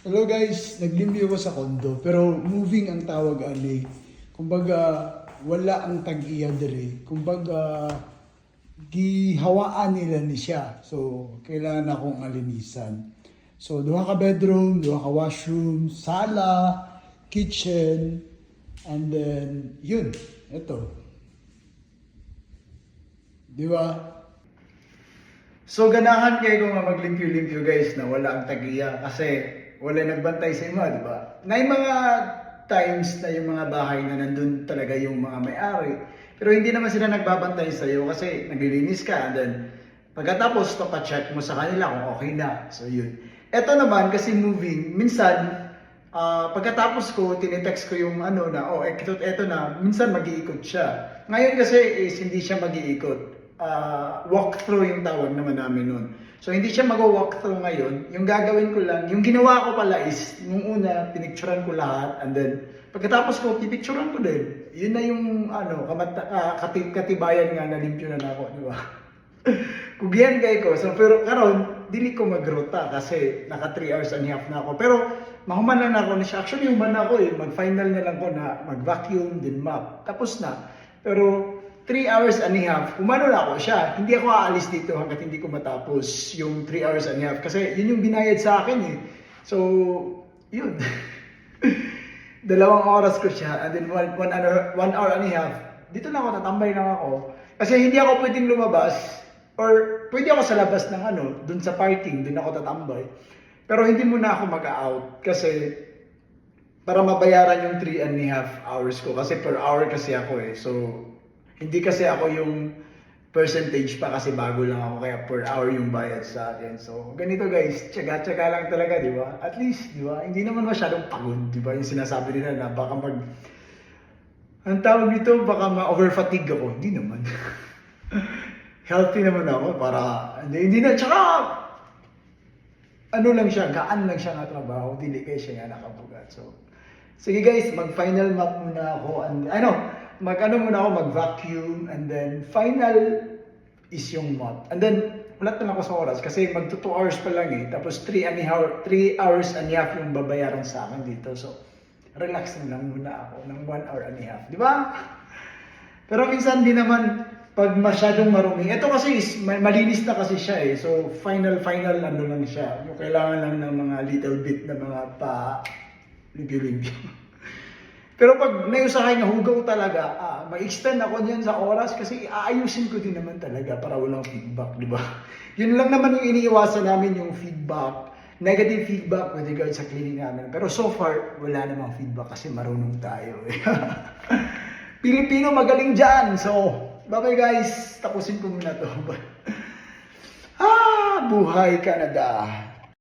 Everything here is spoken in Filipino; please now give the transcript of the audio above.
Hello guys, naglimpyo ko sa kondo pero moving ang tawag ani. Kumbaga wala ang tag-iya dire. Kumbaga gihawaan nila ni siya. So kailangan akong alinisan. So duha ka bedroom, duha ka washroom, sala, kitchen, and then yun, ito. Di ba? So ganahan kayo kung maglimpyo-limpyo guys na wala ang tag-iya kasi wala nagbantay sa inyo, di ba? Na yung mga times na yung mga bahay na nandun talaga yung mga may-ari. Pero hindi naman sila nagbabantay sa iyo kasi naglilinis ka and then pagkatapos papacheck mo sa kanila kung okay na. So yun. Eto naman kasi moving, minsan pagkatapos ko, tinitext ko yung ano na, eto na, minsan mag-iikot siya. Ngayon kasi is hindi siya mag-iikot. Walk-through yung tawag naman namin nun. So hindi siya mag-walk-through ngayon. Yung gagawin ko lang, yung ginawa ko pala is, nung una, pinicturean ko lahat, and then, pagkatapos ko, pipicturean ko din. Yun na yung, katibayan nga na limpyo na ako, di ba? Kugihan kay ko. So, pero karon dili ko magrota kasi naka 3 hours and a half na ako. Pero, mahuman lang na ako na siya. Actually, human na ako mag-final na lang ko na mag-vacuum, din map. Tapos na. Pero, 3 hours and a half, umano na ako siya. Hindi ako aalis dito hanggat hindi ko matapos yung 3 hours and a half. Kasi yun yung binayad sa akin eh. So, yun. 2 oras ko siya. And then 1 hour and a half. Dito na ako, tatambay lang ako. Kasi hindi ako pwedeng lumabas. Or pwede ako sa labas ng dun sa parking, dun ako tatambay. Pero hindi muna ako mag-out. Kasi para mabayaran yung 3 and a half hours ko. Kasi per hour kasi ako eh. So, hindi kasi ako yung percentage pa kasi bago lang ako kaya per hour yung bayad sa akin. So, ganito guys, tsaga-tsaga lang talaga, di ba? At least, di ba? Hindi naman masyadong pagod, di ba? Yung sinasabi nila na baka ang tawag dito, baka ma-overfatigue ako. Hindi naman. Healthy naman ako para, hindi na, tsaka, lang siya, gaan lang siya nga trabaho, dili kayo siya nga nakabugat. So, sige guys, mag-final map muna ako, and muna ako, mag-vacuum, and then final is yung mop. And then, ulat na ako sa oras kasi mag 2 hours pa lang eh. Tapos 3 hours and a half yung babayaran sa akin dito. So, relax na lang muna ako ng 1 hour and a half. Di ba? Pero minsan di naman pag masyadong marumi. Ito kasi is, malinis na kasi siya eh. So, final lang siya. Yung kailangan lang ng mga little bit na mga limpyo-limpyo. Pero pag naiusahay na hugaw talaga, ma-extend ako niyan sa oras kasi aayusin ko din naman talaga para walang feedback, di ba? Yun lang naman yung iniiwasan namin, yung feedback, negative feedback with regards sa cleaning namin. Pero so far, wala namang feedback kasi marunong tayo. Pilipino magaling dyan. So, bye-bye guys. Tapusin ko muna to. Buhay Canada.